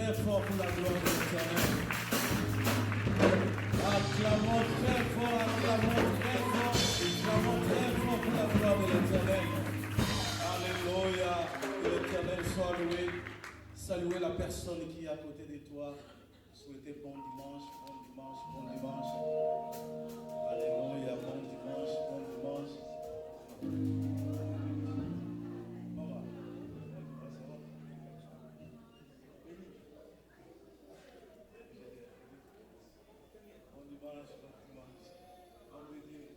très fort pour la gloire de l'Éternel. Acclamons très fort, acclamons très fort, acclamons très fort pour la gloire de l'Éternel. Alléluia, que l'Éternel soit loué. Saluez la personne qui est à côté de toi. Souhaitez bon dimanche, bon dimanche, bon dimanche. Alléluia, bon dimanche, bon dimanche. Maman. Bon dimanche, bon dimanche.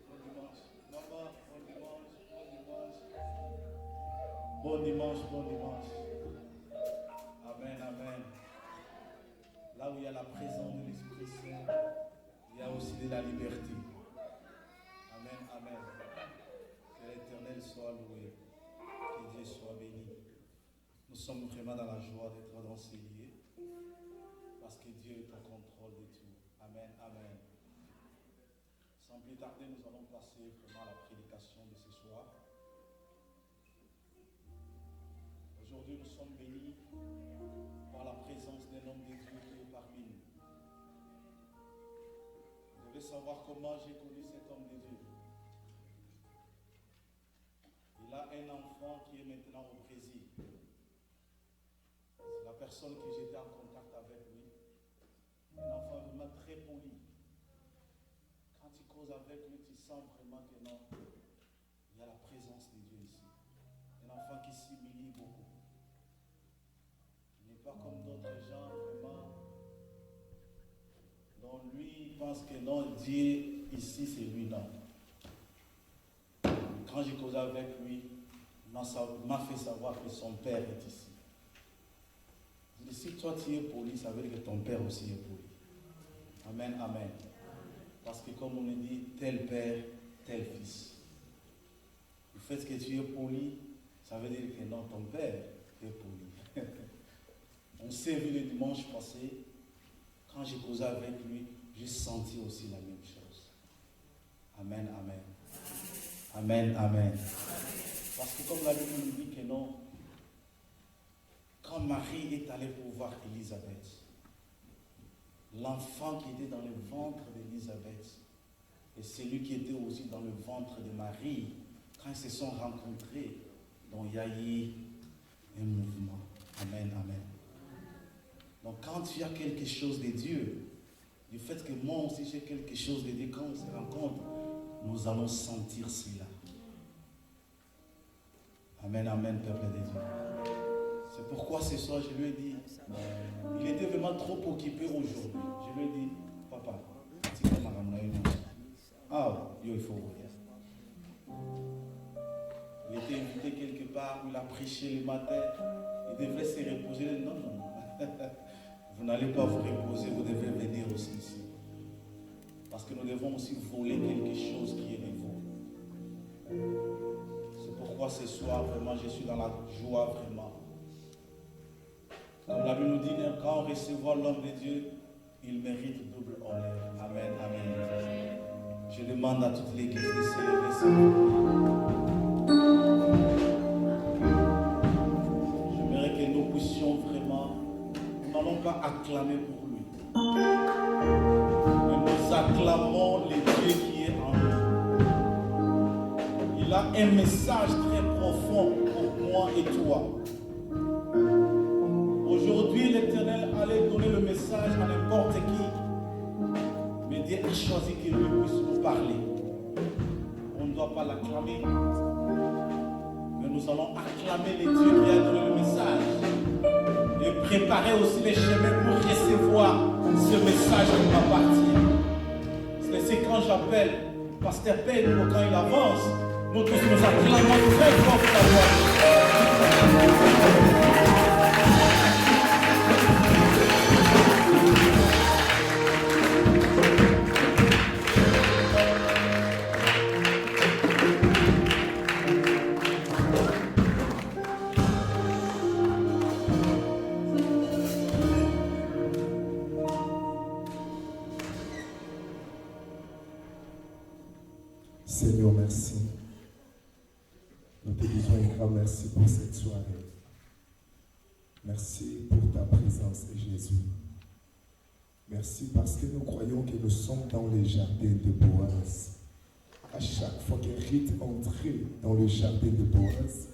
Bon dimanche. Maman, bon dimanche, bon dimanche. Bon dimanche, bon dimanche. Amen, amen. Là où il y a la présence de l'Esprit Saint, il y a aussi de la liberté. Amen, amen. Que l'Éternel soit loué. Que Dieu soit béni. Nous sommes vraiment dans la joie d'être dans ces lieux. Parce que Dieu est au contrôle de tout. Amen, amen. Sans plus tarder, nous allons passer vraiment à la prédication de ce soir. Aujourd'hui, nous sommes bénis par la présence d'un homme de Dieu qui est parmi nous. Vous devez savoir comment j'ai connu cet homme de Dieu. Il a un enfant qui est maintenant au Brésil. C'est la personne que j'étais en contact avec lui. Un enfant vraiment très poli. Quand tu causes avec lui, tu sens vraiment que non, il y a la présence de Dieu ici. Un enfant qui s'humilie beaucoup. Il n'est pas comme d'autres gens vraiment. Donc lui, il pense que non, Dieu ici, c'est lui, non. Quand j'ai causé avec lui, il m'a fait savoir que son père est ici. Je dis, si toi tu es poli, ça veut dire que ton père aussi est poli. Amen, amen. Parce que comme on le dit, tel père, tel fils. Le fait que tu es poli, ça veut dire que non, ton père est poli. On s'est vu le dimanche passé, quand j'ai causé avec lui, j'ai senti aussi la même chose. Amen, amen. Amen, amen. Parce que comme la Bible nous dit que non, quand Marie est allée pour voir Élisabeth, l'enfant qui était dans le ventre d'Élisabeth et celui qui était aussi dans le ventre de Marie, quand ils se sont rencontrés, donc il y a eu un mouvement. Amen, amen. Donc quand tu as quelque chose de Dieu, du fait que moi aussi j'ai quelque chose de Dieu, quand on se rencontre, nous allons sentir cela. Amen, amen, peuple de Dieu. C'est pourquoi ce soir je lui ai dit, il était vraiment trop occupé aujourd'hui. Je lui ai dit, papa, tu peux m'amener. Ah, il faut ouvrir. Il était invité quelque part, il a prêché le matin, il devait se reposer. Non, non, non. Vous n'allez pas vous reposer, vous devez venir aussi ici. Parce que nous devons aussi voler quelque chose qui est de vous. C'est pourquoi ce soir, vraiment, je suis dans la joie, vraiment. Comme la Bible nous dit, quand on recevra l'homme de Dieu, il mérite double honneur. Amen, amen. Je demande à toute l'église de se lever. J'aimerais que nous puissions vraiment, nous n'allons pas acclamer pour lui. Mais nous acclamons le Dieu qui est en nous. Il a un message très profond pour moi et toi. Aujourd'hui, l'Éternel allait donner le message à n'importe qui. Mais Dieu a choisi que lui puisse nous parler. On ne doit pas l'acclamer. Mais nous allons acclamer les dieux qui a donné le message. Et préparer aussi les chemins pour recevoir ce message qui m'appartient. C'est quand j'appelle Pasteur Pedro, quand il avance, nous tous nous acclamons très fort pour la voix. Seigneur, merci. Nous te disons un grand merci pour cette soirée. Merci pour ta présence, Jésus. Merci parce que nous croyons que nous sommes dans les jardins de Boaz. À chaque fois que Ruth entrait dans le jardin de Boaz,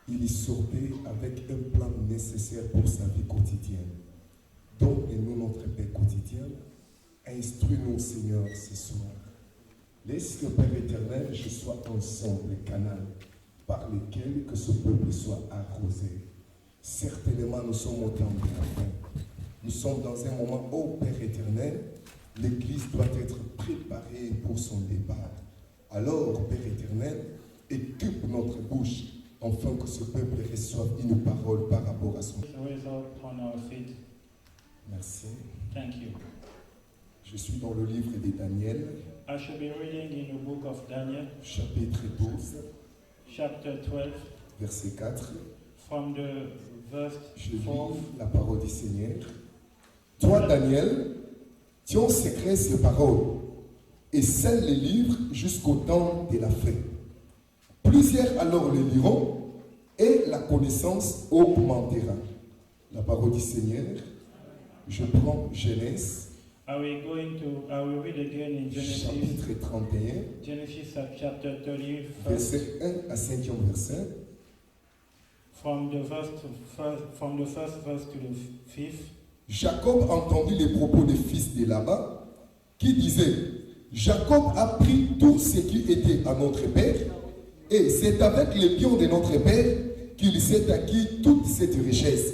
il y sortait avec un plan nécessaire pour sa vie quotidienne. Donne-nous notre paix quotidienne. Instruis-nous, Seigneur, ce soir. Laisse que, Père éternel, je sois ensemble, canal par lequel que ce peuple soit arrosé. Certainement, nous sommes au temps de la fin. Nous sommes dans un moment, ô Père éternel, l'Église doit être préparée pour son départ. Alors, Père éternel, équipe notre bouche, afin que ce peuple reçoive une parole par rapport à son... Merci. Thank you. Je suis dans le livre de Daniel, I shall be reading in the book of Daniel, chapitre 12, chapter 12, verset 4. from the verse Je lis 4. la parole du Seigneur. Toi, Daniel, tiens en secret ces paroles et scelle les livres jusqu'au temps de la fin. Plusieurs alors les liront et la connaissance augmentera. La parole du Seigneur, je prends Genèse, I will read again in Genesis, chapitre 31, Genesis chapter 30, verset 1 à 5e verset. from the first verse to the fifth. Jacob entendit les propos des fils de Laban qui disaient: Jacob a pris tout ce qui était à notre père, et c'est avec les biens de notre père qu'il s'est acquis toute cette richesse.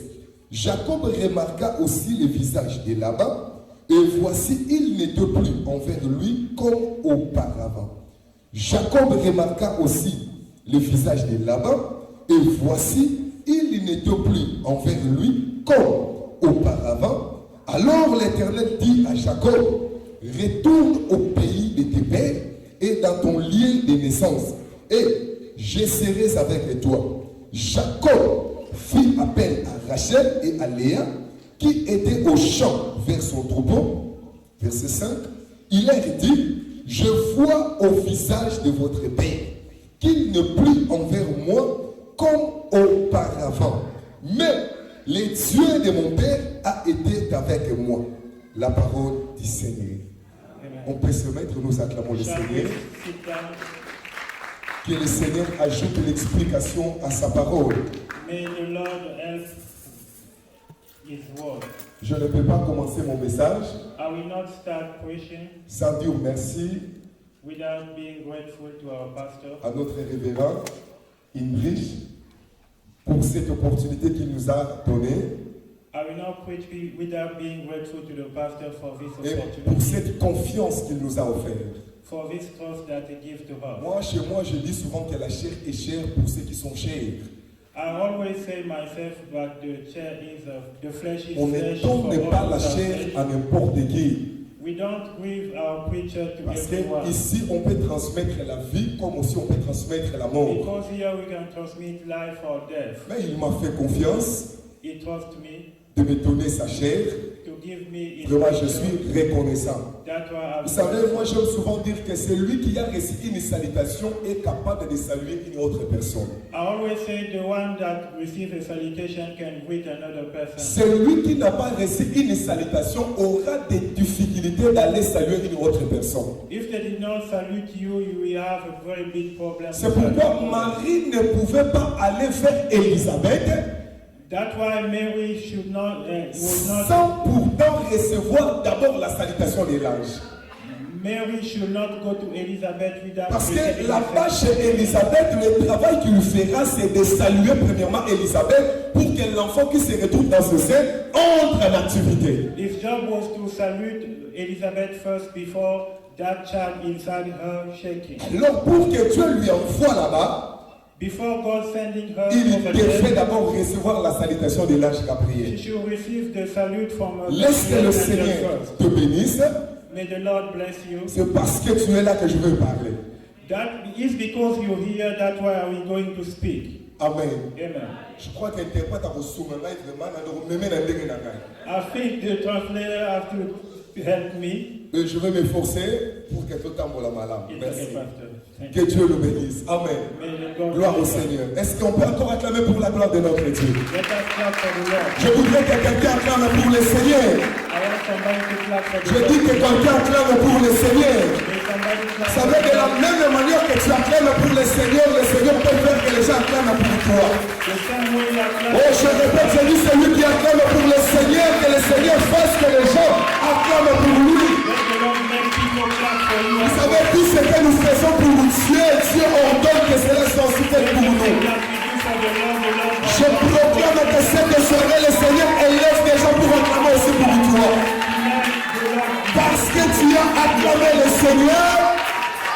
Jacob remarqua aussi le visage de Laban, et voici, il n'était plus envers lui comme auparavant. Jacob remarqua aussi le visage de Laban, et voici, il n'était plus envers lui comme auparavant. Alors l'Éternel dit à Jacob: retourne au pays de tes pères et dans ton lieu de naissance, et je serai avec toi. Jacob fit appel à Rachel et à Léa, qui étaient au champ vers son troupeau. Verset 5. Il leur dit: je vois au visage de votre père qu'il ne plus envers moi comme auparavant. Mais le Dieu de mon père a été avec moi. La parole du Seigneur. Amen. On peut se mettre, nous acclamons le Shall we Seigneur. sit down? Que le Seigneur ajoute l'explication à sa parole. May the Lord help His word. Je ne peux pas commencer mon message I will not start preaching sans dire merci without being grateful to our pastor, à notre révérend Imrich pour cette opportunité qu'il nous a donnée I will not preach without being grateful to the pastor for this et pour opportunity, cette confiance qu'il nous a offerte. for this trust that He gives to us. Moi, chez moi, je dis souvent que la chair est chère pour ceux qui sont chers. I always say myself that the flesh is On ne flesh for donne pas all la who are chair flesh. à n'importe qui. We don't give our preacher to Parce everyone. qu'ici, on peut transmettre la vie comme aussi on peut transmettre la mort. Because here we can transmit life or death. Mais il m'a fait confiance He trusts me de me donner sa chair. to give me his Vraiment, je nature. suis reconnaissant. That's why I'm Vous savez, moi j'aime souvent dire que celui qui a reçu une salutation est capable de saluer une autre personne. I always say the one that receives a salutation can greet another person. Celui qui n'a pas reçu une salutation aura des difficultés d'aller saluer une autre personne. If they did not salute you, you will have a very big problem. C'est pourquoi Marie ne pouvait pas aller vers Élisabeth That's why Mary should not, was not, sans pourtant recevoir d'abord la salutation de l'ange. Mary should not go to Elizabeth without Parce receiving que là-bas the chez Élisabeth, le travail qu'il fera, c'est de saluer premièrement Élisabeth pour que l'enfant qui se retrouve dans ce sein entre en activité. His job was to salute Elizabeth first before that child inside her shaking. Alors pour que Dieu lui envoie là-bas, Before God sending her il over devait there, d'abord recevoir la salutation de l'ange she Gabriel. should receive the salute from her Laisse que le Seigneur first. te bénisse. May the Lord bless you. C'est parce que tu es là que je veux parler. That is because you're here, that's why we're going to speak. Amen. Amen. Je crois que l'interprète a reçu vraiment I think the translator has to help me. je vais m'efforcer pour que tout le temps la malade. It's Merci. okay, Pastor. Que Dieu le bénisse. Amen. Gloire au Seigneur. Est-ce qu'on peut encore acclamer pour la gloire de notre Dieu? Je voudrais que quelqu'un acclame pour le Seigneur. Je dis que quelqu'un acclame pour le Seigneur. Vous savez, de la même manière que tu acclames pour le Seigneur peut faire que les gens acclament pour toi. Oh, je répète, je dis celui qui acclame pour le Seigneur, que le Seigneur fasse que les gens acclament pour lui. Vous savez, tout ce que nous faisons pour Dieu ordonne que cela soit aussi fait pour nous. Je proclame que cette soirée, le Seigneur élève des gens pour acclamer aussi pour toi. Parce que tu as acclamé le Seigneur,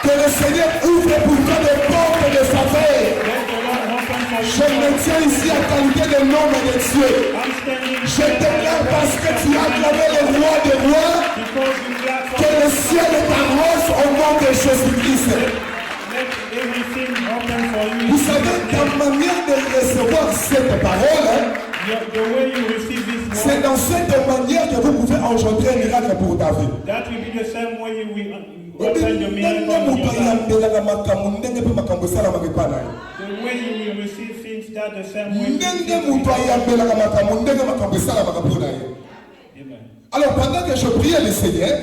que le Seigneur ouvre pour toi des portes de faveur. Je me tiens ici à qualité de nom de Dieu. Je déclare parce que tu as acclamé le roi des rois, que le ciel est arrose au nom de Jésus-Christ. Vous savez, ta manière de recevoir cette parole, c'est dans cette manière que vous pouvez engendrer un miracle pour ta vie. Alors pendant que je priais le Seigneur,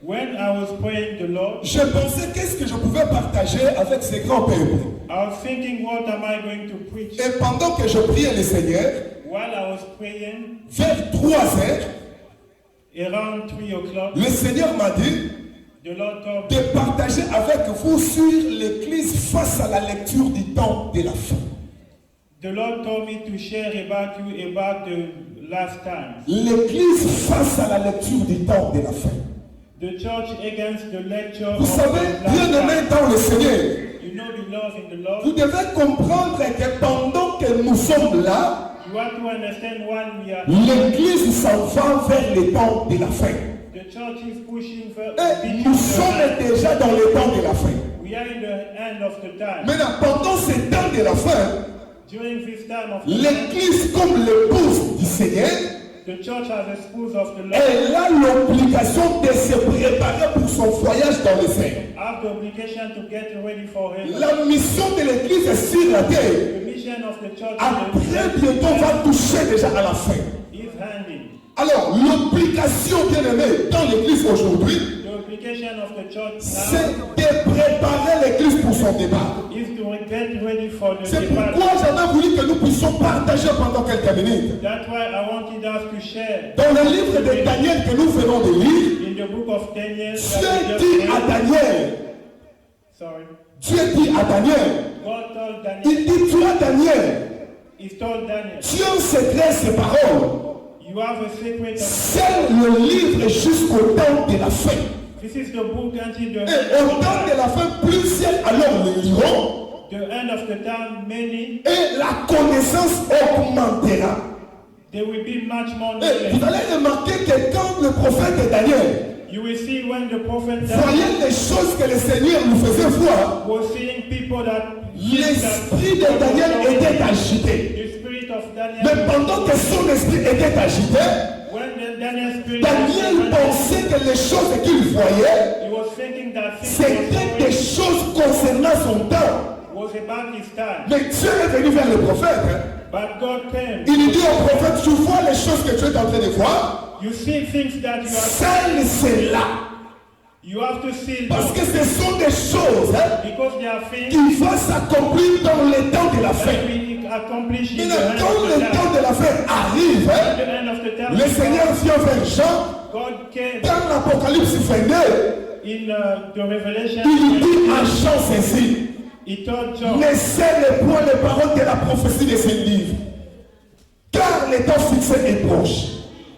when I was praying the Lord, je pensais qu'est-ce que je pouvais partager avec ces grands peuples. I was thinking, what am I going to preach? Et pendant que je priais le Seigneur, while I was praying, vers 3 heures, around 3 o'clock, le Seigneur m'a dit the Lord told de partager avec vous sur l'Église face à la lecture du temps de la fin. The Lord told me to share about you about the last time. L'Église face à la lecture du temps de la fin. The church against the lecture. Vous savez, bien aimé dans le Seigneur, you know the love in the Lord. Vous devez comprendre que pendant que nous sommes là, you have to understand when we are. l'Église s'en va vers les temps de la fin. The church is pushing for. Et nous sommes déjà dans les temps de la fin. We are in the end of the time. Maintenant, pendant ces temps de la fin, during this time of l'Église comme l'épouse du Seigneur, the church as a spouse of the Lord, elle a l'obligation de se préparer pour son voyage dans le ciel. have the obligation to get ready for heaven. La mission de l'Église sur la terre, The mission of the church très bientôt va toucher déjà à la fin. is handing. Alors, l'obligation, bien aimé, dans l'Église aujourd'hui, The obligation of the church c'est now de préparer l'Église pour son départ. is to get ready for the C'est departure. pourquoi j'avais voulu que nous puissions partager pendant quelques minutes. That's why I wanted us to share. Dans le livre de Daniel que nous venons de lire, In the book of Daniel, Dieu dit à Daniel, sorry, Dieu dit à Daniel, God told Daniel, il dit, toi Daniel, he told Daniel, tu as un secret ces paroles. you have a secret of. C'est le livre jusqu'au temps de la fin. This is the book until the Et au temps de la fin, plusieurs alors le liront. the end of the time, many, Et la connaissance augmentera. there will be much more Et vous knowledge. allez remarquer que quand le prophète Daniel You will see when the prophet Daniel voyait les choses que le Seigneur nous faisait voir, was seeing people that l'esprit de Daniel était agité. the spirit of Daniel, Mais pendant que son esprit était agité, when the Daniel spirit Daniel pensait que les choses qu'il voyait, he was thinking that things c'était des choses concernant son temps. was about his time. Mais Dieu est venu vers le prophète. But God came. Il dit au prophète, tu vois les choses que tu es en train de voir, You see things that you are. celles, c'est là. You have to see Parce them que ce sont des choses because they are things qui vont s'accomplir dans le temps de la fin. that we accomplish in the Maintenant, end quand of le the temps time. de la fin arrive, At the end of the time, le Seigneur vient vers Jean, God came dans l'Apocalypse 22, in the Revelation. il dit à Jean ceci, He told John, ne scelle point les paroles de la prophétie de ce livre, car le temps fixé est proche.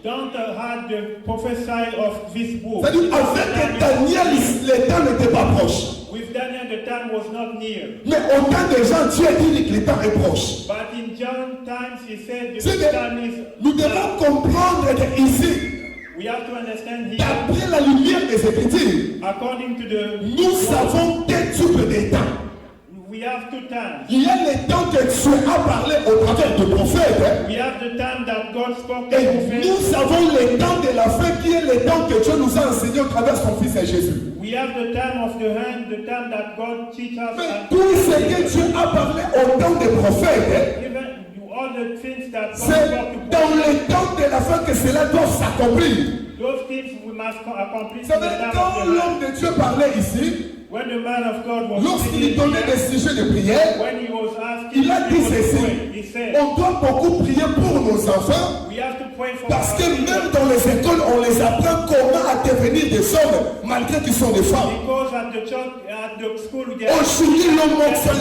don't have the prophesy of this book. C'est-à-dire, avec Daniel, le temps n'était pas proche. With Daniel, the time was not near. Mais au temps des gens, Dieu dit que le temps est proche. But in John times, he said the C'est que time is. nous devons comprendre qu'ici, We have to understand here, d'après la lumière des Écritures, according to the. nous avons deux types de temps. We have two times. Il y a le temps que Dieu a parlé au travers du prophète. We have the time that God spoke to Et prophets. nous avons le temps de la fin qui est le temps que Dieu nous a enseigné au travers de son Fils Jésus. We have the time of the hand, the time that God teaches us. Mais tout ce que Dieu a parlé au temps des prophètes, Even all the things that God c'est spoke to dans prophets, le temps de la fin que cela doit s'accomplir. those things we must accomplish Vous in the savez, time quand of the hand. l'homme de Dieu parlait ici, When the man of God was lorsqu'il speaking donnait des here, sujets de prière, when he was asking il a dit people to ceci: pray, he said, on doit beaucoup prier pour nos enfants, we have to pray for parce our que children. même dans les écoles, on les apprend comment à devenir des hommes, malgré qu'ils sont des femmes. Because at the church, at the school, Aujourd'hui,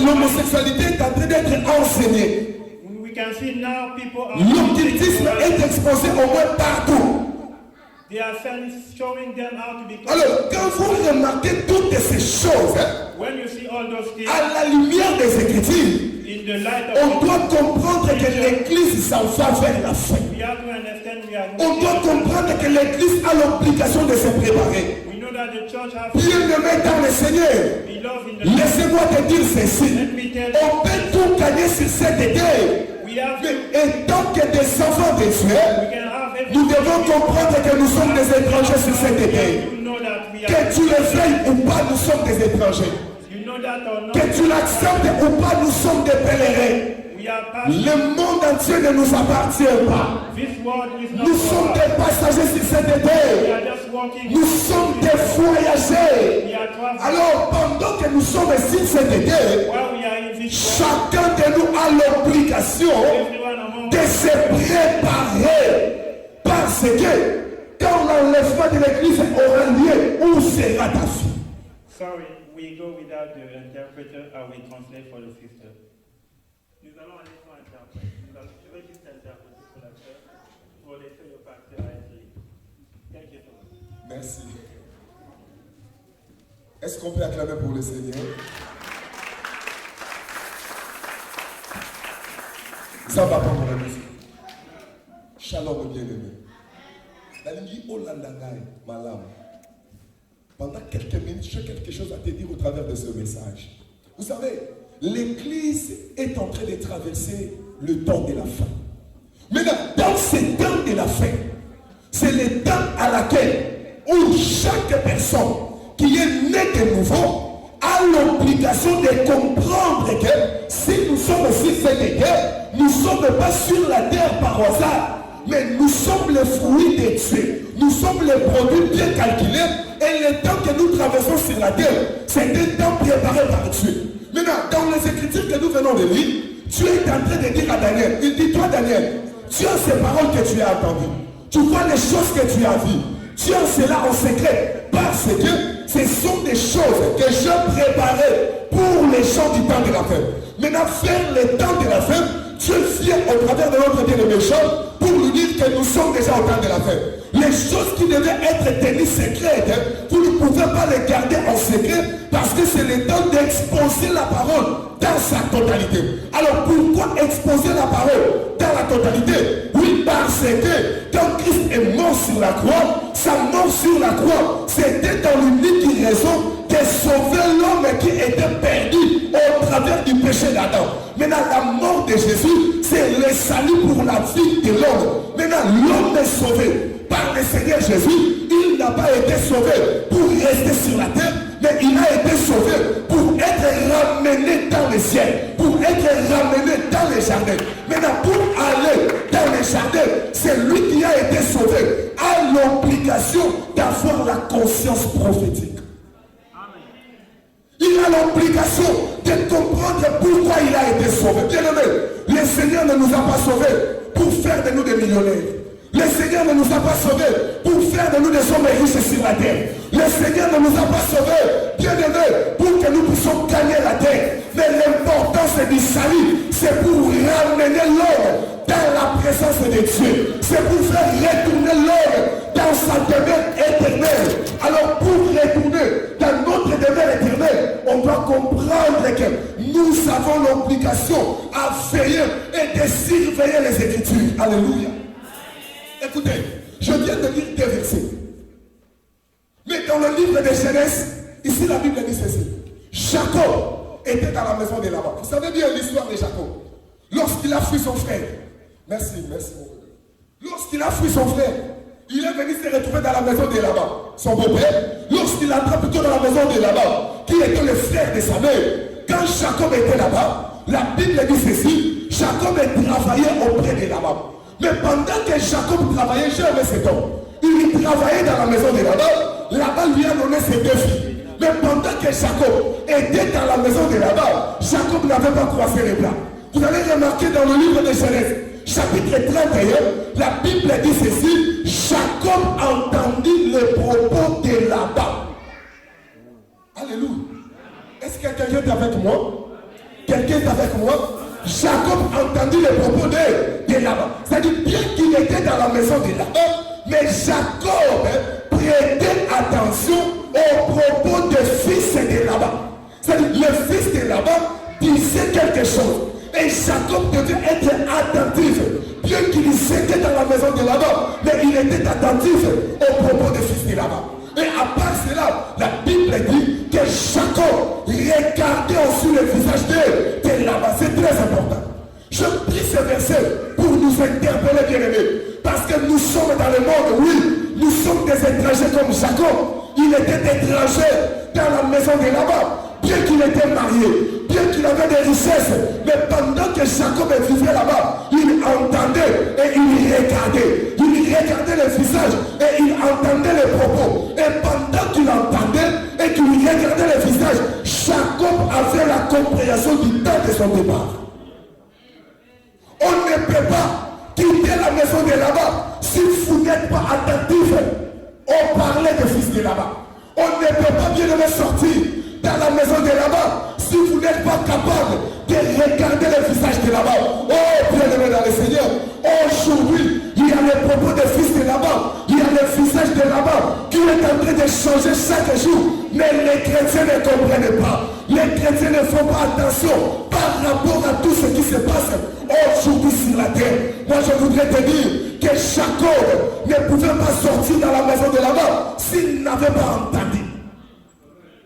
l'homosexualité est en train d'être enseignée. we can see now people are L'occultisme est exposé au moins partout. they are showing them how to become. Alors, quand vous remarquez toutes ces choses, When you see all those things à la lumière des Écritures, in the light on of doit comprendre que l'Église s'en va vers la fin. we have to understand we are On doit comprendre que l'Église a l'obligation de se préparer. we know that the church has Bien-aimé dans le Seigneur, beloved in the laissez-moi te dire ceci. Let me tell you, On peut tout gagner sur cette terre. we have to, Mais étant que des enfants de Dieu, we can have everything. nous devons comprendre que nous sommes des étrangers sur cette terre. You know that we are, Que tu le veuilles ou pas, nous sommes des étrangers. you know that or not, Que tu l'acceptes ou pas, nous sommes des pèlerins. we are passing. Le monde entier ne nous appartient pas. This world is not Nous for sommes us. des passagers sur cette We terre. are just walking. Nous sommes des voyageurs. We are traveling. Alors, pendant que nous sommes sur cette terre, While we are in this world, chacun de nous a l'obligation everyone among de us, se préparer. Parce que quand l'enlèvement de l'église aura lieu, où sera ta fille? sorry, we go without the interpreter. I will translate for the sister. Nous allons aller sans interprète. Je vais juste interpréter pour la sœur pour laisser le pasteur agir. Thank you so much. Merci. Est-ce qu'on peut acclamer pour le Seigneur? Ça va pas mon ami. Shalom bien-aimé. La ligne Olandangaï, malam. Pendant quelques minutes, j'ai quelque chose à te dire au travers de ce message. Vous savez, l'Église est en train de traverser le temps de la fin. Maintenant, dans ce temps de la fin, c'est le temps à laquelle où chaque personne qui est née de nouveau a l'obligation de comprendre que si nous sommes sur cette terre, nous ne sommes pas sur la terre par hasard, mais nous sommes les fruits de Dieu. Nous sommes les produits bien calculés et le temps que nous traversons sur la terre, c'est un temps préparé par Dieu. Maintenant, dans les Écritures que nous venons de lire, Dieu est en train de dire à Daniel, il dit, toi Daniel, tu as ces paroles que tu as entendues. Tu vois les choses que tu as vues. Tu as cela en secret parce que ce sont des choses que je préparais pour les gens du temps de la fin. Maintenant, vers le temps de la fin, Dieu vient au travers de notre Dieu de méchants pour nous dire que nous sommes déjà au temps de la fin. Les choses qui devaient être tenues secrètes, vous ne pouvez pas les garder en secret parce que c'est le temps d'exposer la parole dans sa totalité. Alors pourquoi exposer la parole dans la totalité? Oui, parce que quand Christ est mort sur la croix, sa mort sur la croix, c'était dans l'unique raison de sauver l'homme qui était perdu au travers du péché d'Adam. Maintenant, la mort de Jésus, c'est le salut pour la vie de l'homme. Maintenant, l'homme est sauvé par le Seigneur Jésus. Il n'a pas été sauvé pour rester sur la terre, mais il a été sauvé pour être ramené dans le ciel, pour être ramené dans les jardins. Maintenant, pour aller dans les jardins, c'est lui qui a été sauvé, a l'obligation d'avoir la conscience prophétique. Il a l'obligation de comprendre pourquoi il a été sauvé. Bien aimé, le Seigneur ne nous a pas sauvés pour faire de nous des millionnaires. Le Seigneur ne nous a pas sauvés pour faire de nous des hommes riches sur la terre. Le Seigneur ne nous a pas sauvés, bien aimé, pour que nous puissions gagner la terre. Mais l'importance du salut, c'est pour ramener l'homme dans la présence de Dieu. C'est pour faire retourner l'homme dans sa demeure éternelle. Alors pour retourner dans notre demeure éternelle, on doit comprendre que nous avons l'obligation à veiller et de surveiller les Écritures. Alléluia. Écoutez, je viens de lire deux versets. Mais dans le livre de Genèse, ici la Bible dit ceci. Jacob était dans la maison de Laban. Vous savez bien l'histoire de Jacob. Lorsqu'il a fui son frère. Merci, merci mon frère. Lorsqu'il a fui son frère, il est venu se retrouver dans la maison de Laban, son beau-père. Lorsqu'il entra plutôt dans la maison de Laban, qui était le frère de sa mère, quand Jacob était là-bas, la Bible dit ceci, Jacob travaillait auprès de Laban. Mais pendant que Jacob travaillait, j'ai aimé cet homme. Il travaillait dans la maison de Laban. Laban lui a donné ses 2 filles. Mais pendant que Jacob était dans la maison de Laban, Jacob n'avait pas croisé les bras. Vous allez remarquer dans le livre de Genèse, chapitre 31, la Bible dit ceci, Jacob entendit le propos de Laban. Alléluia. Est-ce que quelqu'un est avec moi? Quelqu'un est avec moi? Jacob entendit le propos de Laban. C'est-à-dire bien qu'il était dans la maison de Laban, mais Jacob prêtait attention aux propos des fils de Laban. C'est-à-dire le fils de Laban disait quelque chose. Et Jacob devait être attentif. Bien qu'il était dans la maison de Laban, mais il était attentif aux propos des fils de Laban. Et à part cela, la Bible dit que Jacob regardait aussi le visage de Laban. C'est très important. Je prie ce verset pour nous interpeller, bien-aimés. Parce que nous sommes dans le monde, oui, nous sommes des étrangers comme Jacob. Il était étranger dans la maison de Laban. Bien qu'il était marié, bien qu'il avait des richesses, mais pendant que Jacob vivait là-bas, il entendait et il regardait. Il regardait le visage et il entendait les propos. Et pendant qu'il entendait et qu'il regardait le visage, Jacob avait la compréhension du temps de son départ. On ne peut pas quitter la maison de là-bas si vous n'êtes pas attentif au parler des fils de là-bas. On ne peut pas bien le sortir dans la maison de là-bas si vous n'êtes pas capable de regarder le visage de là-bas. Oh, bien-aimé dans le Seigneur, aujourd'hui, il y a les propos des fils de là-bas, il y a le visage de là-bas qui est en train de changer chaque jour, mais les chrétiens ne comprennent pas. Les chrétiens ne font pas attention par rapport à tout ce qui se passe aujourd'hui sur la terre. Moi, je voudrais te dire que Jacob ne pouvait pas sortir dans la maison de là-bas s'il n'avait pas entendu.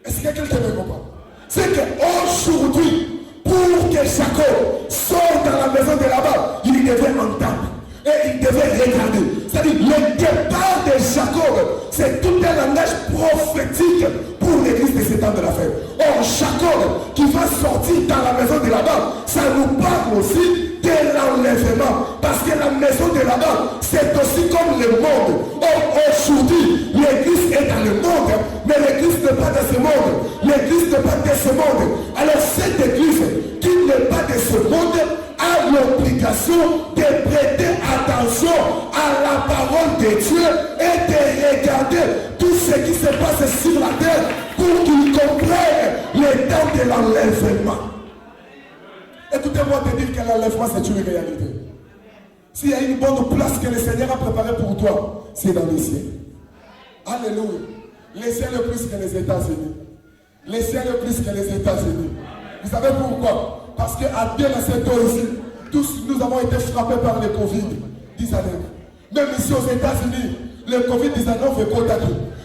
Est-ce que quelqu'un me comprend? C'est qu'aujourd'hui, pour que Jacob sorte dans la maison de là-bas, il devait entendre et il devait regarder. C'est-à-dire, le départ de Jacob, c'est tout un langage prophétique pour l'église de ces temps de la fête. Or, Jacob, qui va sortir dans la maison de là-bas, ça nous parle aussi de l'enlèvement. Parce que la maison de là-bas, c'est aussi comme le monde. Or, aujourd'hui, l'église est dans le monde, mais l'église n'est pas dans ce monde. L'église n'est pas de ce monde. Alors, cette église qui n'est pas de ce monde a l'obligation de prêter attention à la parole de Dieu et de regarder tout ce qui se passe sur la terre pour qu'ils comprennent le temps de l'enlèvement. Écoutez-moi te dire que l'enlèvement c'est une réalité. S'il y a une bonne place que le Seigneur a préparée pour toi, c'est dans les cieux. Alléluia. Les cieux le plus que les États-Unis. Les cieux le plus que les États-Unis. Vous savez pourquoi? Parce qu'à bien à cette heure ici, tous nous avons été frappés par le Covid-19. Même ici aux États-Unis, le Covid-19 fait contact.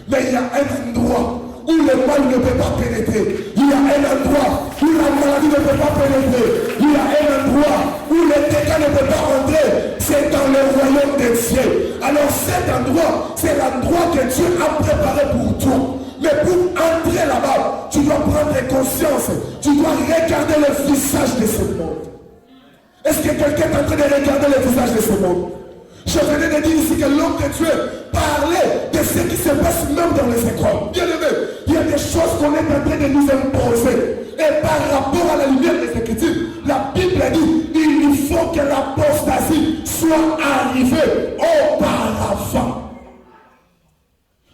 Mais il y a un endroit où le mal ne peut pas pénétrer. Il y a un endroit où la maladie ne peut pas pénétrer. Il y a un endroit où le dégât ne peut pas rentrer. C'est dans le royaume des cieux. Alors cet endroit, c'est l'endroit que Dieu a préparé pour toi. Mais pour entrer là-bas, tu dois prendre conscience. Tu dois regarder le visage de ce monde. Est-ce que quelqu'un est en train de regarder le visage de ce monde? Je venais de dire ici que l'homme de Dieu parlait de ce qui se passe même dans les écoles. Bien aimé, il y a des choses qu'on est en train de nous imposer. Et par rapport à la lumière des Écritures, la Bible dit il faut que l'apostasie soit arrivée auparavant.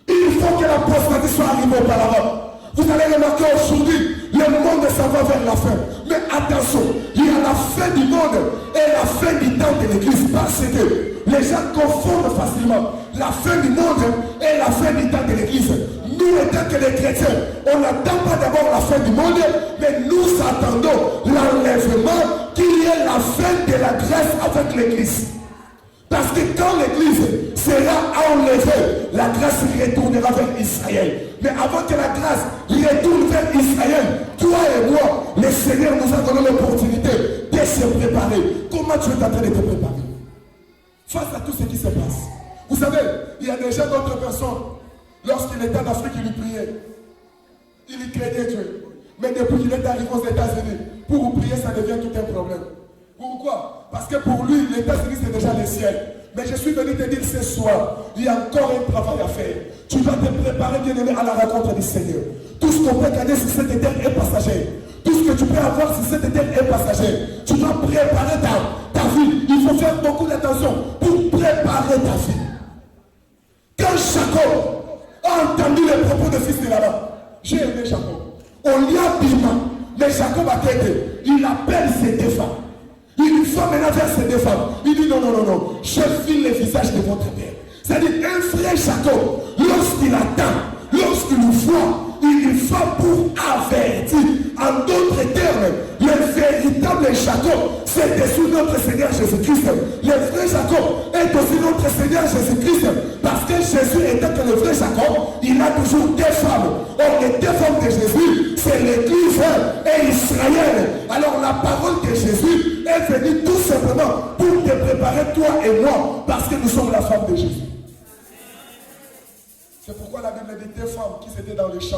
Il faut que l'apostasie soit arrivée auparavant. Vous allez remarquer aujourd'hui, le monde s'en va vers la fin. Mais attention, il y a la fin du monde et la fin du temps de l'église. Parce que les gens confondent facilement la fin du monde et la fin du temps de l'église. Nous, étant que les chrétiens, on n'attend pas d'abord la fin du monde, mais nous attendons l'enlèvement qui est la fin de la grâce avec l'église. Parce que quand l'église sera enlevée, la grâce retournera vers Israël. Mais avant que la grâce retourne vers Israël, toi et moi, le Seigneur nous a donné l'opportunité de se préparer. Comment tu es en train de te préparer? face à tout ce qui se passe. Vous savez, il y a déjà d'autres personnes, lorsqu'il était en Afrique, il lui priait. Il y craignait Dieu. Mais depuis qu'il est arrivé aux États-Unis, pour prier, ça devient tout un problème. Pourquoi? Parce que pour lui, les États-Unis, c'est déjà le ciel. Mais je suis venu te dire ce soir, il y a encore un travail à faire. Tu dois te préparer, bien-aimé, à la rencontre du Seigneur. Tout ce qu'on peut gagner sur cette terre est passager. Tout ce que tu peux avoir sur cette terre est passager. Tu dois préparer ta vie. Il faut faire beaucoup d'attention pour préparer ta vie. Quand Jacob a entendu les propos de fils de Laban, j'ai aimé Jacob. On lui a bimé, mais Jacob a quitté. Il appelle ses deux femmes. Il lui fait maintenant vers ses deux femmes. Il dit non, je file le visage de votre père. C'est-à-dire un frère Jacob, lorsqu'il attend, lorsqu'il nous voit, il lui fait pour avertir. En d'autres termes, le véritable Jacob, c'est dessus notre Seigneur Jésus-Christ. Le vrai Jacob est aussi notre Seigneur Jésus-Christ. Parce que Jésus était que le vrai Jacob, il a toujours deux femmes. Or, les deux femmes de Jésus, c'est l'Église et Israël. Alors, la parole de Jésus est venue tout simplement pour te préparer, toi et moi, parce que nous sommes la femme de Jésus. C'est pourquoi la Bible dit deux femmes qui étaient dans le champ.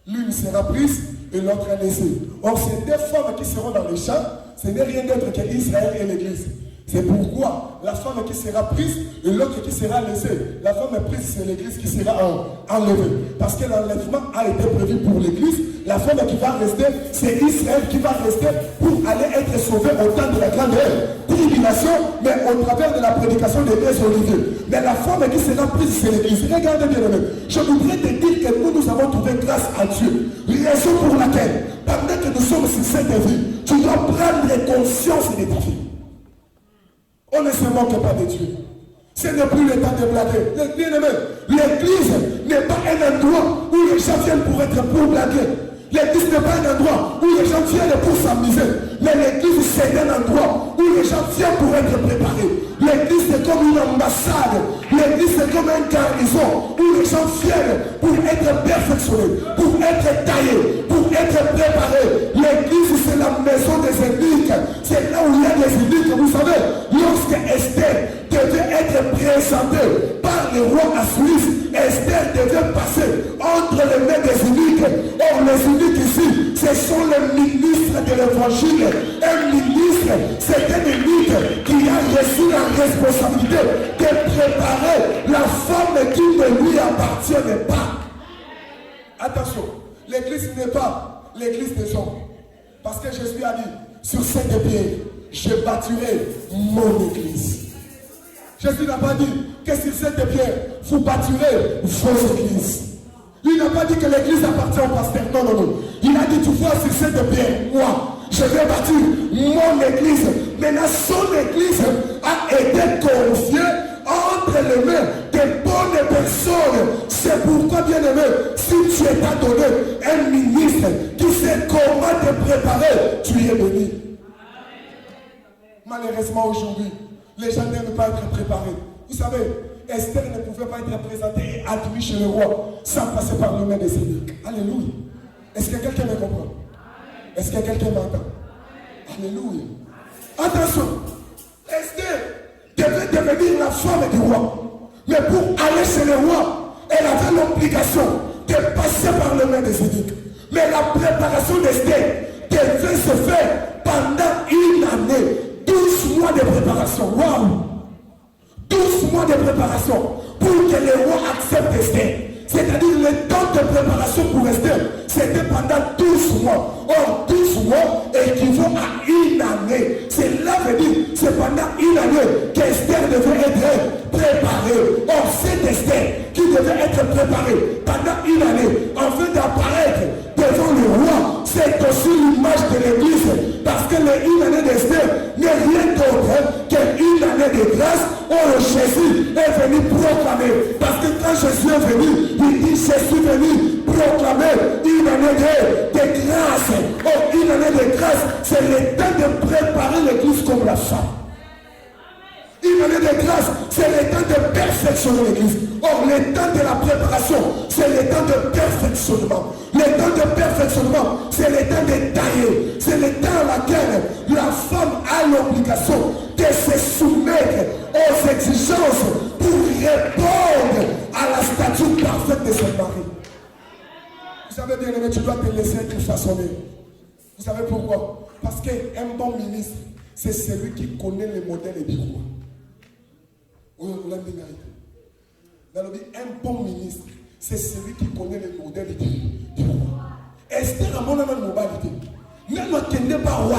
L'une sera prise et l'autre laissée. Or, ces deux femmes qui seront dans le champ, ce n'est rien d'autre qu'Israël et l'Église. C'est pourquoi la femme qui sera prise et l'autre qui sera laissée. La femme prise, c'est l'Église qui sera enlevée. Parce que l'enlèvement a été prévu pour l'Église. La femme qui va rester, c'est Israël qui va rester pour aller être sauvé au temps de la grande tribulation, mais au travers de la prédication des deux oliviers. Mais la femme qui sera prise, c'est l'Église. Regardez bien, je voudrais te dire que nous avons trouvé grâce à Dieu. Raison pour laquelle, pendant que nous sommes sur cette vie, tu dois prendre conscience de ta vie. On ne se moque pas de Dieu. Ce n'est plus le temps de blaguer. L'église n'est pas un endroit où les gens viennent pour être pour blaguer. L'église n'est pas un endroit où les gens viennent pour s'amuser. Mais l'église, c'est un endroit où les gens viennent pour être préparés. L'église, c'est comme une ambassade. L'église, c'est comme un garnison où les gens viennent pour être perfectionnés, pour être taillés, pour être préparés. L'église, c'est la maison des eunuques. C'est là où il y a des eunuques. Vous savez, lorsque Esther devait être présentée par le roi Assuérus, Esther devait passer entre les mains des eunuques. Or, les eunuques ici, ce sont les ministres de l'évangile. Un ministre, c'est un eunuque qui a reçu la responsabilité de préparer la femme qui ne lui appartient pas. Attention, l'église n'est pas l'église des hommes. Parce que Jésus a dit, sur cette pierre, je bâtirai mon église. Jésus n'a pas dit que sur cette pierre, vous bâtirez vos églises. Il n'a pas dit que l'église appartient au pasteur. Non. Il a dit, tu vois, sur cette pierre, moi, je vais bâtir mon église. Maintenant, son église a été confiée entre les mains des bonnes personnes. C'est pourquoi, bien aimé, si tu es donné un ministre qui sait comment te préparer, tu es béni. Malheureusement, aujourd'hui, les gens n'aiment pas être préparés. Vous savez, Esther ne pouvait pas être présentée et admise chez le roi sans passer par le main des eunuques. Alléluia. Est-ce que quelqu'un me comprend? Est-ce que quelqu'un m'entend? Alléluia. Attention, Esther devait devenir la femme du roi. Mais pour aller chez le roi, elle avait l'obligation de passer par le main des eunuques. Mais la préparation d'Esther devait se faire pendant une année. 12 mois de préparation. Waouh! 12 mois de préparation pour que le roi accepte Esther. C'est-à-dire le temps de préparation pour Esther, c'était pendant 12 mois. Or, 12 mois équivaut à une année. Cela veut dire, c'est pendant une année qu'Esther devait être préparée. Or, c'est Esther qui devait être préparée pendant une année afin d'apparaître devant le roi. C'est aussi l'image de l'église. Parce que une année d'Esther n'est rien d'autre qu'une année de grâce où Jésus est venu proclamer. Parce que quand Jésus est venu, il dit, je suis venu proclamer une année de grâce. Oh, une année de grâce, c'est le temps de préparer l'église comme la femme. Une année de grâce, c'est le temps de perfectionner l'église. Or, le temps de la préparation, c'est le temps de perfectionnement. Le temps de perfectionnement, c'est le temps de tailler. C'est le temps dans lequel la femme a l'obligation de se soumettre aux exigences dois te laisser être façonné. Vous savez pourquoi? Parce qu'un bon ministre, c'est celui qui connaît les modèles du roi. Un bon ministre, c'est celui qui connaît les modèles du roi. Esther a mon nom de mobilité. Même si tu n'es pas roi,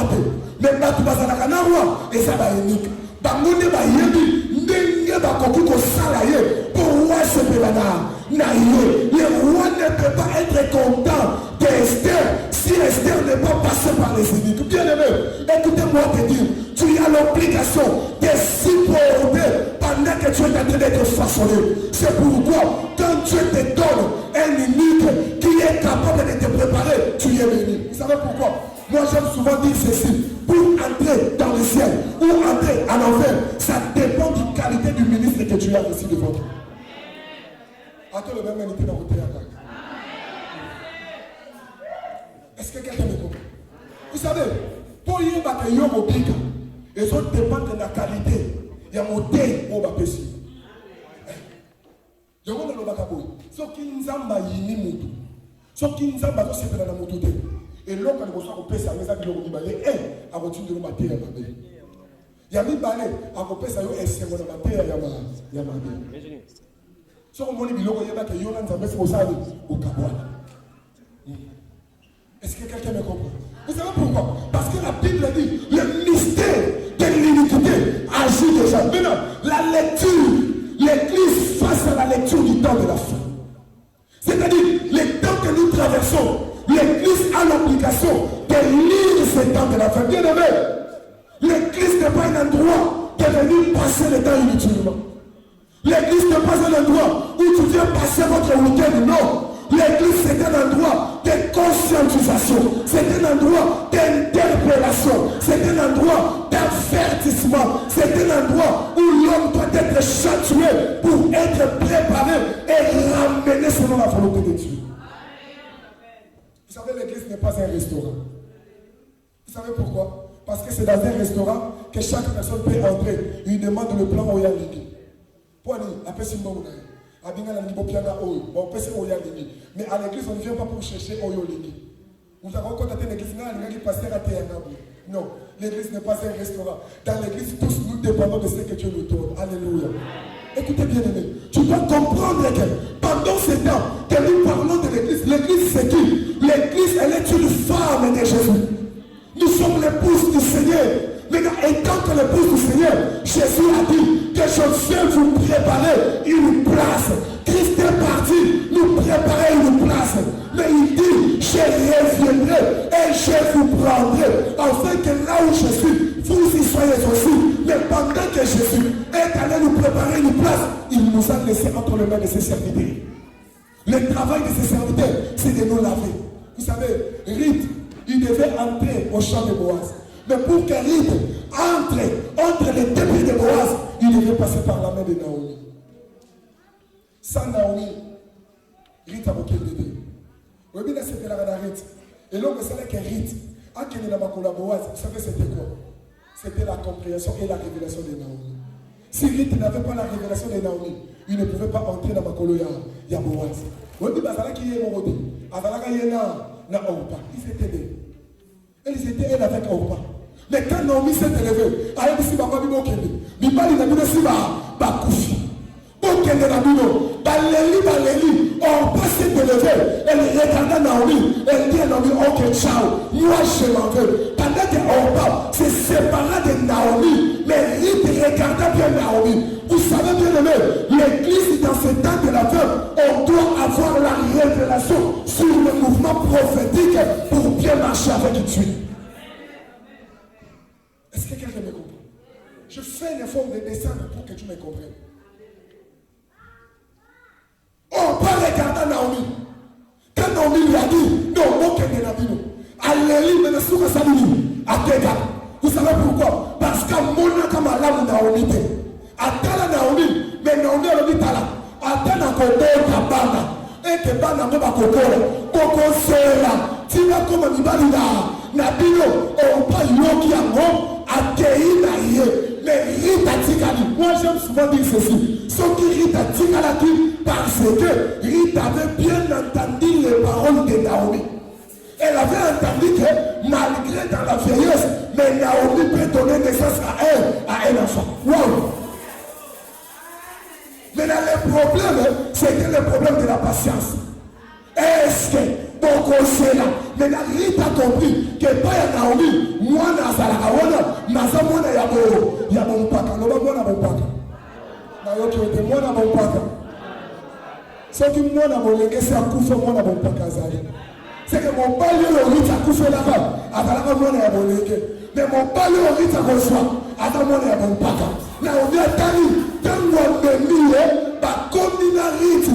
mais tu vas à la roi, et ça va unique. Bangonde ba yebi, ndenge ba koki ko salaye pour roi se pelana. Le roi ne peut pas être content d'Esther si Esther n'est pas passée par les élites. Bien aimé, écoutez-moi te dire, tu as l'obligation de supporter pendant que tu es en train d'être façonné. C'est pourquoi quand Dieu te donne un unique qui est capable de te préparer, tu es béni. Vous savez pourquoi? Moi j'aime souvent dire ceci, pour entrer dans le ciel ou entrer en enfer, ça dépend de la qualité du ministre que tu as ici devant toi. Attends le même unité dans votre théâtre. Est-ce que quelqu'un me comprend? Vous savez, pour y avoir un homme au pic, et ça dépend de la qualité. Il y a mon thé au bapési. Il y a mon thé au bapési. Ce qui nous a maïni moutou. Ce qui nous a maïni c'est dans la moutou. Et l'homme quand il reçoit au péché, il a dit qu'il y a un continue de mater à ma mère. Il y a mis balai à mon péché, il y a un second de mater à ma mère. Ce qu'on m'a dit, il y a un qui au Kabouana. Est-ce que quelqu'un me comprend? Vous savez pourquoi? Parce que la Bible dit le mystère de l'iniquité agit déjà. Maintenant, la lecture, l'église face à la lecture du temps de la fin. C'est-à-dire, les temps que nous traversons, l'église a l'obligation de lire ces temps de la fin. Bien aimé, l'église n'est pas un endroit de venir passer le temps inutilement. L'église n'est pas un endroit où tu viens passer votre week-end. Non. L'église c'est un endroit de conscientisation. C'est un endroit d'interpellation. C'est un endroit d'avertissement. C'est un endroit où l'homme doit être châtié pour être préparé et ramené selon la volonté de Dieu. Vous savez, l'église n'est pas un restaurant. Vous savez pourquoi? Parce que c'est dans un restaurant que chaque personne peut entrer. Il demande le plan Oya Ligi. Pour aller, après c'est bon. Mais à l'église, on ne vient pas pour chercher Oyo Ligi. Nous avons contacté l'église, qui passer à Théanabu. Non, l'église n'est pas un restaurant. Dans l'église, tous nous dépendons de ce que Dieu nous donne. Alléluia. Écoutez bien aimé, tu dois comprendre que pendant ce temps que nous parlons de l'église, l'église c'est qui? L'église, elle est une femme de Jésus. Nous sommes l'épouse du Seigneur. Maintenant, étant que l'épouse du Seigneur, Jésus a dit que je viens vous préparer une place. Christ est parti nous préparer une place. Mais il dit, je reviendrai et je vous prendrai. Afin que là où je suis, vous y soyez aussi. Mais pendant que Jésus est allé nous préparer une place, il nous a laissé entre les mains de ses serviteurs. Le travail de ses serviteurs, c'est de nous laver. Vous savez, Ruth, il devait entrer au champ de Boaz. Mais pour que Ruth entre les deux pieds de Boaz, il devait passer par la main de Naomi. Sans Naomi, Ruth a manqué le bébé. Oui, mais c'était la reine Ruth. Et l'homme savait que Ruth a quitté la Makola Boaz. Vous savez c'était quoi? C'était la compréhension et la révélation de Naomi. Si Ruth n'avait pas la révélation de Naomi, il ne pouvait pas entrer dans Makolo ya Boaz. Oui, mais qui est mon côté. Azalaka na Orpa. Ils étaient deux. Ils étaient elle avec Orpa. Mais quand Naomi s'est élevée, elle a dit si ma femme est mais pas les amis de si ma koufi. Aucun de la bino, Baléli, Orpa s'est élevée. Elle regarda Naomi. Elle dit à Naomi, ok, ciao. Moi je m'en veux. Pendant que Orpa s'est séparée de Naomi, mais Ruth regarda bien Naomi. Vous savez bien aimé, l'église dans ce temps de la fin, on doit avoir la révélation sur le mouvement prophétique pour bien marcher avec Dieu. Est-ce que quelqu'un me comprend? Je fais une forme de descendre pour que tu me comprennes. On peut regarder Naomi. Quand Naomi lui a dit, non, mon cœur de la Bible, allez, mais le sourd Sabini, à Tega. Vous savez pourquoi? Parce qu'à mon âme, Naomi, atala Naomi, mais Naomi a dit tala, atala koko kabana, et que bana no bakokora, koko sera, tina comme mibali na bino, on pas yoki yango, akei na ye, mais Rita tikali. Moi j'aime souvent dire ceci, ce qui Rita tikala parce que Rita avait bien entendu les paroles de Naomi. Elle avait entendu que malgré dans la vieillesse, mais Naomi peut donner naissance à un enfant. Wow! Mais là, le problème, c'était le problème de la patience. Est-ce que ton conseil là, maintenant Ruth a compris que pas ya Naomi, moi nazalaka wana, naza mwana ya bon paka, loba mwana bon paka. Na yo ki mwana bon paka. Soki mwana bolenge se akufa mwana bon paka azali. C'est que mon pali Ruth a kufa là-bas, azalaka mwana ya bolenge. Mais mon pali Ruth a reçoit, azalaka mwana ya bon paka. Naomi atali, tango mbemile, ba komina Ruth.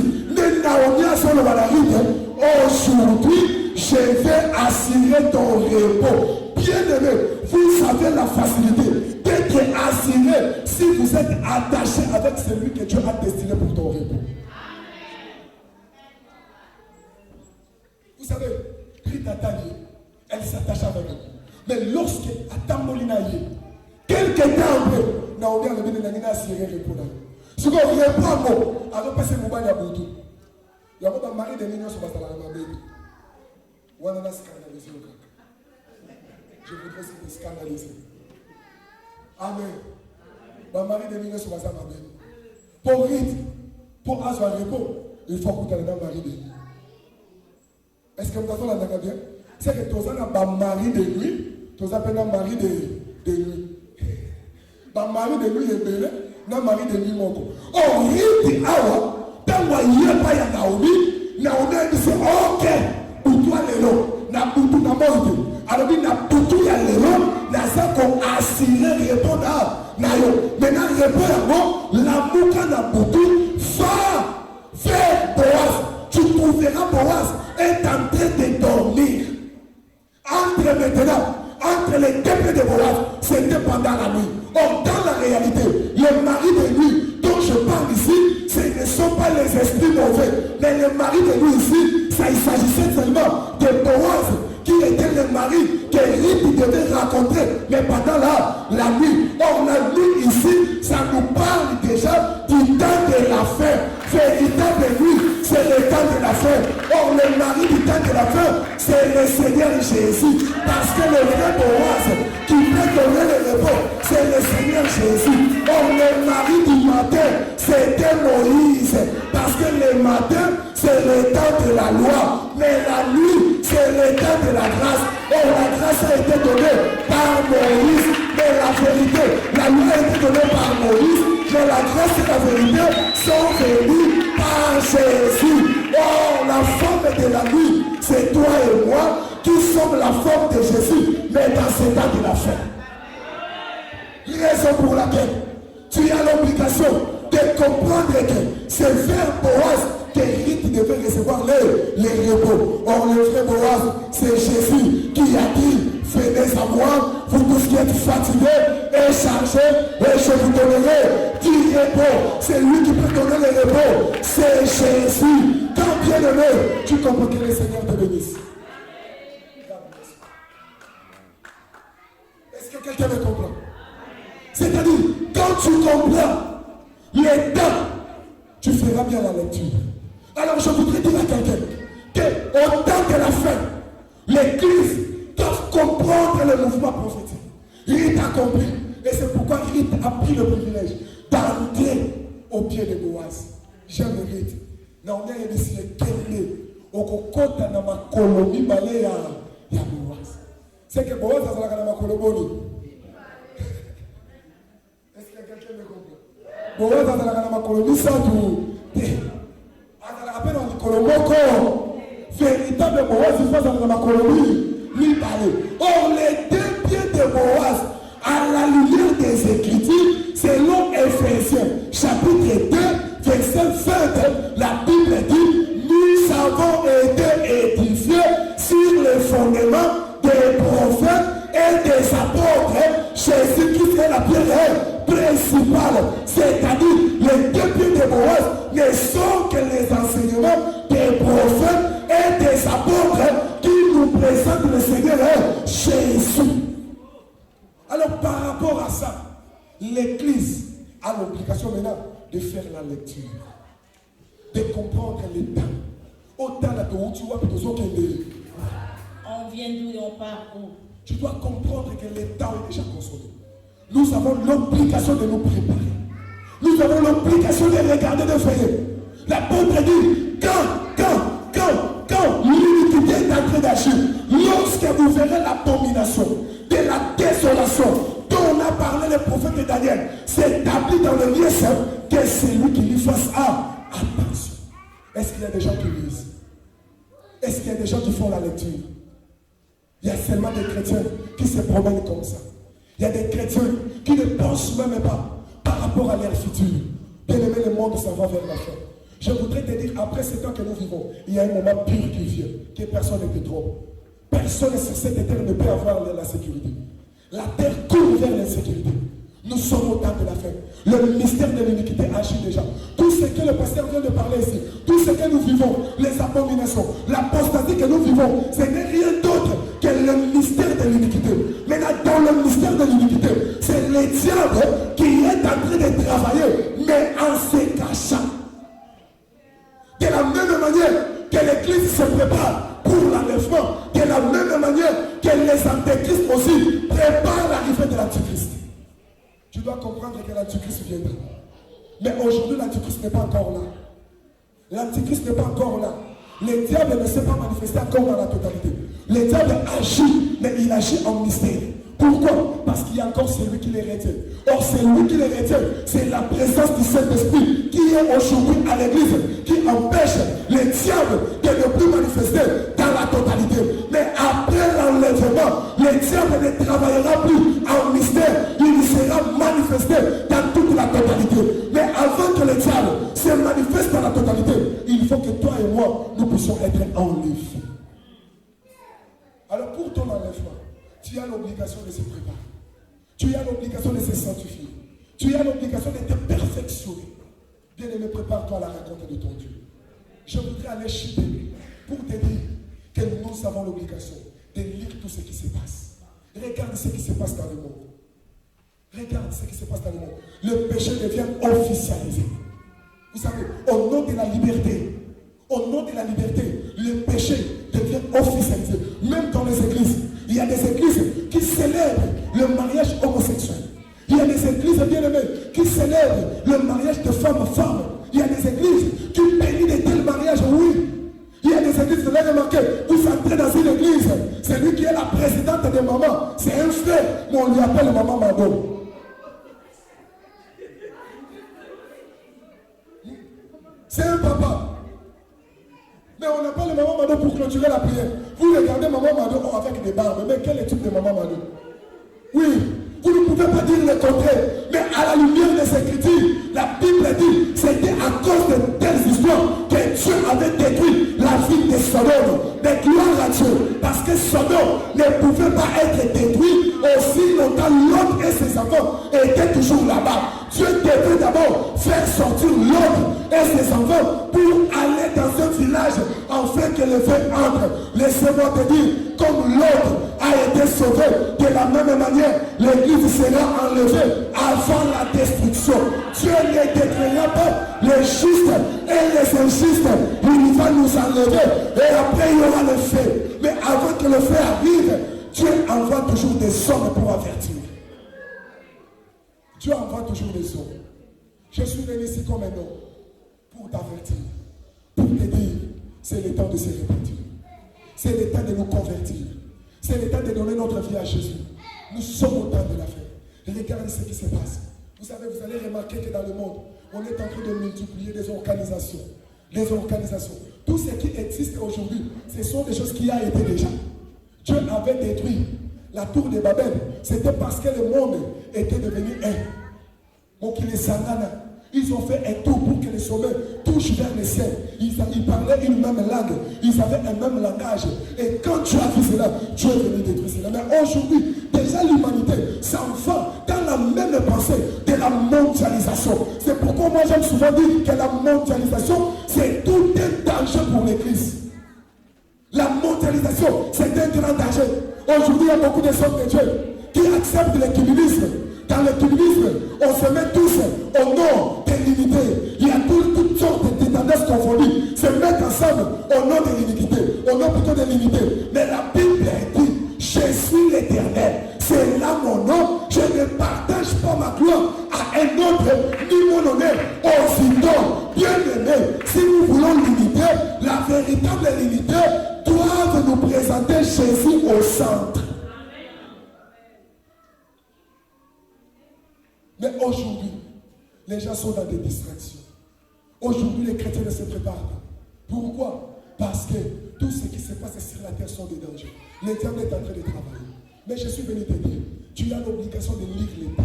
Aujourd'hui, je vais assurer ton repos. Bien-aimé, vous avez la facilité d'être assuré si vous êtes attaché avec celui que Dieu a destiné pour ton repos. Vous savez, Rita Tani, elle s'attache avec lui. Mais lorsque Atamolina y quelques temps après, Naomi a levé assuré le repos. Ce qu'on reprend, alors passer mon bain à Boudou. Il y a un mari de l'union sur la bébé. On a scandalisé au caca. Je voudrais se scandaliser. Amen. Le mari de l'union sur la bébé. Pour rite, pour avoir repos, il faut que tu aies un mari de nuit. Est-ce que vous avez bien? C'est que tu as un mari de nuit, tu as un mari de nuit. Le mari de nuit est belé, un mari de nuit mon go. Oh, rite, awa. Tango yepa ya Naomi a dit ok butu lelo na butu na moto alors na butu ya lelo na ça qu'on assurer répondre na yo maintenant répondre la muka na butu va faire Boaz. Tu trouveras Boaz est en train de dormir entre les temples de Boaz, c'était pendant la nuit. Or dans la réalité, le mari de nuit dont je parle ici, ce ne sont pas les esprits mauvais, mais le mari de nuit ici, il s'agissait seulement de Boaz, qui était le mari que Ruth devait rencontrer, mais pendant la nuit. Or la nuit ici, ça nous parle déjà du temps de la fin. Véritable nuit, c'est le temps de la fin. Or le mari du temps de la fin, c'est le Seigneur Jésus. Parce que le vrai Boaz qui peut donner le repos, c'est le Seigneur Jésus. Or le mari du matin, c'était Moïse. Parce que le matin, c'est le temps de la loi. Mais la nuit, c'est le temps de la grâce. Or la grâce a été donnée par Moïse. Mais la vérité, la loi a été donnée par Moïse. Mais la grâce et la vérité sont venues par Jésus. Or la forme de la nuit, c'est toi et moi qui sommes la forme de Jésus. Mais dans ce temps de la fin. Raison pour laquelle tu as l'obligation de comprendre que c'est vers Boaz que Ruth devait recevoir les repos. Or le vrai Boaz, c'est Jésus qui a dit, venez à moi, vous tous qui êtes fatigués et chargés, et je vous donnerai du repos. C'est lui qui peut donner le repos. C'est Jésus. Quand bien aimé, tu comprends que le Seigneur te bénisse. Est-ce que quelqu'un me comprend? C'est-à-dire, quand tu comprends les temps, tu feras bien la lecture. Alors je voudrais dire à quelqu'un qu'au temps de la fin, l'Église doit comprendre le mouvement prophétique. Ruth a compris. Et c'est pourquoi Ruth a pris le privilège d'entrer au pied de Boaz. J'aime Ruth. Naomi a décidé qu'elle est au kokota na makolomi balé ya Boaz. C'est que Boaz a la makoloboni. Est-ce que quelqu'un me comprend? Boaz a la makolomi ça tout. Appelle en Nicolomoko, véritable Boaz, il faut dans ma colonie, lui parler. Or, les deux pieds de Boaz, à la lumière des Écritures, selon Éphésiens, chapitre 2, verset 20, la Bible dit, nous avons été édifiés sur le fondement des prophètes et des apôtres. Jésus-Christ est la pierre principale, c'est-à-dire les deux pieds de Boaz ne sont que les enseignements des prophètes et des apôtres qui nous présentent le Seigneur Jésus. Alors par rapport à ça, l'Église a l'obligation maintenant de faire la lecture, de comprendre les temps. Autant la où tu vois que tu On vient d'où et on part où? Tu dois comprendre que le temps est déjà consommé. Nous avons l'obligation de nous préparer. Nous avons l'obligation de regarder, de veiller. L'apôtre dit, quand l'iniquité est en train d'agir, lorsque vous verrez l'abomination de la désolation dont on a parlé le prophète Daniel, c'est établi dans le lieu saint, que c'est lui qui lui fasse attention. Est-ce qu'il y a des gens qui lisent? Est-ce qu'il y a des gens qui font la lecture? Il y a seulement des chrétiens qui se promènent comme ça. Il y a des chrétiens qui ne pensent même pas par rapport à leur futur. Bien aimé, le monde s'en va vers la fin. Je voudrais te dire, après ce temps que nous vivons, il y a un moment pur qui vient, que personne ne te trompe. Personne sur cette terre ne peut avoir la sécurité. La terre court vers l'insécurité. Nous sommes au temps de la fin. Le mystère de l'iniquité agit déjà. Tout ce que le pasteur vient de parler ici, tout ce que nous vivons, les abominations, l'apostasie que nous vivons, ce n'est rien d'autre que le mystère de l'iniquité. Maintenant, dans le mystère de l'iniquité, c'est le diable qui est en train de travailler, mais en se cachant. De la même manière que l'Église se prépare pour l'enlèvement, de la même manière que les antéchrists aussi préparent l'arrivée de l'antichrist. Tu dois comprendre que l'antichrist viendra. Mais aujourd'hui, l'antichrist n'est pas encore là. L'antichrist n'est pas encore là. Le diable ne s'est pas manifesté encore dans la totalité. Le diable agit, mais il agit en mystère. Pourquoi? Parce qu'il y a encore celui qui les retient. Or, celui qui les retient, c'est la présence du Saint-Esprit qui est aujourd'hui à l'église, qui empêche le diable de ne plus manifester dans la totalité. Mais après l'enlèvement, le diable ne travaillera plus en mystère, il sera manifesté dans toute la totalité. Mais avant que le diable se manifeste dans la totalité, il faut que toi et moi, nous puissions être enlevés. Alors pour ton enlèvement, tu as l'obligation de se préparer. Tu as l'obligation de se sanctifier. Tu as l'obligation de te perfectionner. Bien-aimé, prépare-toi à la rencontre de ton Dieu. Je voudrais aller chuter pour te dire que nous avons l'obligation de lire tout ce qui se passe. Regarde ce qui se passe dans le monde. Regarde ce qui se passe dans le monde. Le péché devient officialisé. Vous savez, au nom de la liberté, le péché devient officialisé. Même dans les églises, il y a des églises qui célèbrent le mariage homosexuel. Il y a des églises, bien aimées, qui célèbrent le mariage de femme à femme. Il y a des églises qui bénissent de tels mariages, oui. Il y a des églises, vous l'avez remarqué, vous entrez dans une église, c'est lui qui est la présidente de maman, c'est un frère, mais on lui appelle maman Mado. C'est un papa. Mais on appelle maman Mado pour clôturer la prière. Vous regardez maman Mado avec des barbes, mais quel est le type de maman Mado? Oui, vous ne pouvez pas dire le contraire, mais à la lumière des Écritures, la Bible dit c'était à cause de telles histoires que Dieu avait détruit la ville de Sodome. Mais gloire à Dieu, parce que Sodome ne pouvait pas être détruit aussi longtemps Lot et ses enfants étaient toujours là-bas. Dieu devait d'abord faire sortir Lot et ses enfants pour aller dans un village afin que le feu entre. Laissez-moi te dire, comme Lot a été sauvé, de la même manière, l'église sera enlevée avant la destruction. Dieu ne détruira pas les justes et les injustes. Il va nous enlever et après il y aura le feu. Mais avant que le feu arrive, Dieu envoie toujours des hommes pour avertir. Dieu envoie toujours des hommes. Je suis venu ici comme un homme pour t'avertir, pour te dire, c'est le temps de se repentir. C'est le temps de nous convertir. C'est le temps de donner notre vie à Jésus. Nous sommes au temps de la fin. Regardez ce qui se passe. Vous savez, vous allez remarquer que dans le monde, on est en train de multiplier des organisations. Les organisations. Tout ce qui existe aujourd'hui, ce sont des choses qui ont été déjà. Dieu avait détruit la tour de Babel. C'était parce que le monde était devenu un. Donc les Sangana, ils ont fait un tour pour que les sommets touchent vers le ciel. Ils parlaient une même langue. Ils avaient un même langage. Et quand tu as vu cela, Dieu est venu détruire cela. Mais aujourd'hui, déjà l'humanité s'en va dans la même pensée de la mondialisation. C'est pourquoi moi j'aime souvent dire que la mondialisation, c'est tout un danger pour l'Église. La mondialisation, c'est un grand danger. Aujourd'hui, il y a beaucoup de hommes de Dieu qui acceptent l'écuménisme. Dans l'écuménisme, on se met tous au nom de l'unité. Il y a toutes sortes de tendances confondues. Se mettre ensemble au nom de l'unité, au nom plutôt de l'unité. Mais la Bible ni mon honneur. Aussitôt, bien aimé, si nous voulons l'unité, la véritable unité doit nous présenter Jésus au centre. Mais aujourd'hui, les gens sont dans des distractions. Aujourd'hui, les chrétiens ne se préparent pas. Pourquoi? Parce que tout ce qui se passe sur la terre sont des dangers. Le diable est en train de travailler. Mais je suis venu te dire, tu as l'obligation de lire les temps.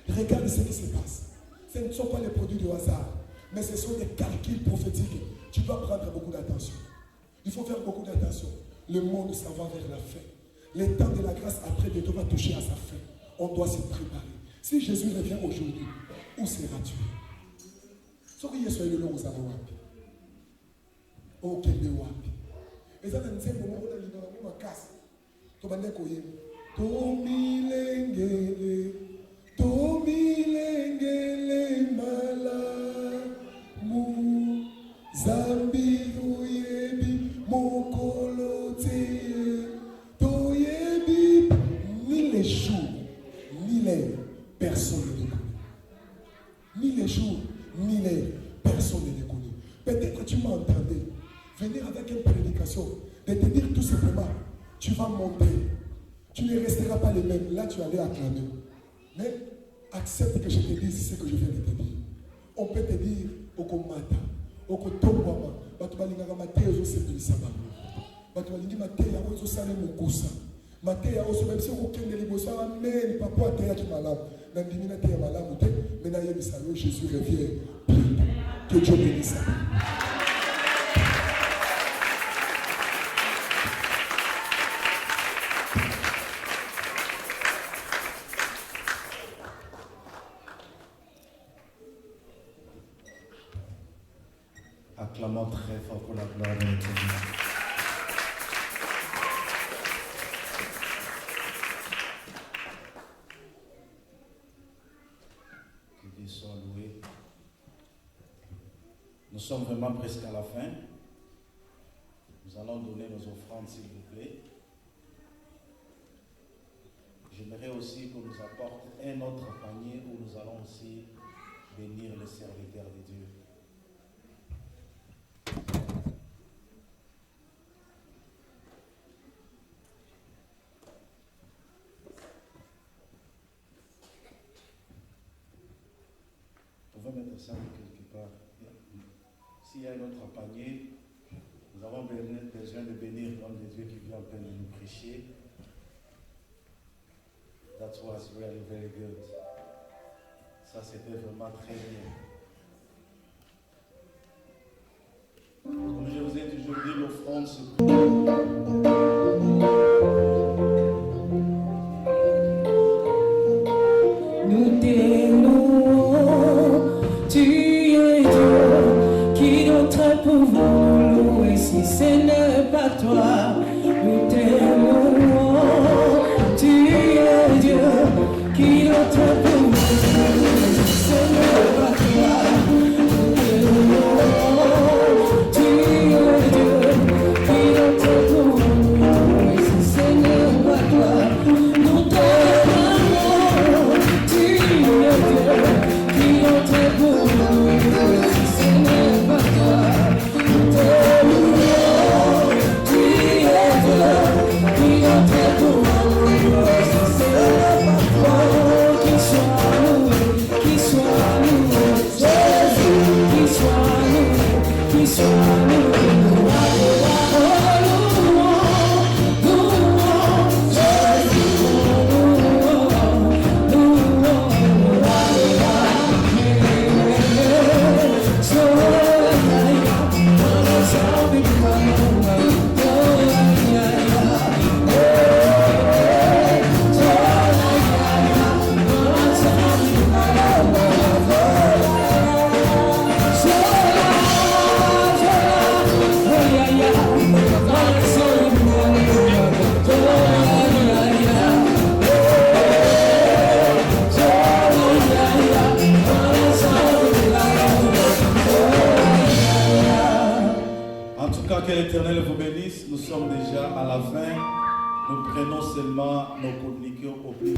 Regarde ce qui se passe. Ce ne sont pas les produits de hasard, mais ce sont des calculs prophétiques. Tu dois prendre beaucoup d'attention. Il faut faire beaucoup d'attention. Le monde s'en va vers la fin. Le temps de la grâce après bientôt va toucher à sa fin. On doit se préparer. Si Jésus revient aujourd'hui, où seras-tu? Soki Yesu est le long aux Amoapi. Oh, quel est Wapi. Et ça, c'est un moment où on a libéré ma casse. Tomilengele, malamu, zambiru yebi, mokolote, toyebi, ni les jours, ni les personnes ne les connaissent. Ni les jours, ni les personnes ne les connaissent. Peut-être que tu m'as entendu venir avec une prédication, de te dire tout simplement, tu vas monter. Tu ne resteras pas le même. Là, tu allais acclamer. Mais accepte que je te dise ce que je viens de te dire. On peut te dire, Okomata, Okotobwama, Batubalingaka Mateo, Sepelisa Bango. Batubalingi Mateo, Ozo Sale Mukusa. Mateo, Ozo, même si on kende libosa, amen, papa, Théa qui malade. Nandimina Théa malade, mais n'a yé Salo, Jésus revient. Que Dieu bénisse ça. Acclamons très fort pour la gloire de l'Éternel. Que Dieu soit loué. Nous sommes vraiment presque à la fin. Nous allons donner nos offrandes, s'il vous plaît. J'aimerais aussi qu'on nous apporte un autre panier où nous allons aussi bénir les serviteurs de Dieu. On va mettre ça quelque part. S'il y a un autre panier, nous avons besoin de bénir l'homme de Dieu qui vient en peine de nous prêcher. That was really very good. Ça, c'était vraiment très bien. Comme je vous ai toujours dit, l'offrande se nous t'aimons, tu es Dieu, qui d'autre pour vous louer si ce n'est pas toi. Nous t'aimons, tu es Dieu, qui d'autre pour vous louer si ce n'est pas toi. Nous t'aimons, tu es Dieu, qui d'autre pour vous louer si ce n'est pas toi. Nous t'aimons, tu es Dieu, qui d'autre pour vous louer si ce n'est pas toi. Nous t'aimons, tu es Dieu, qui d'autre pour vous louer si ce n'est pas toi. Qui soit loué, Jésus, qui soit loué, qui soit loué. Que l'Éternel vous bénisse. Nous sommes déjà à la fin. Nous prenons seulement nos communiqués au plus.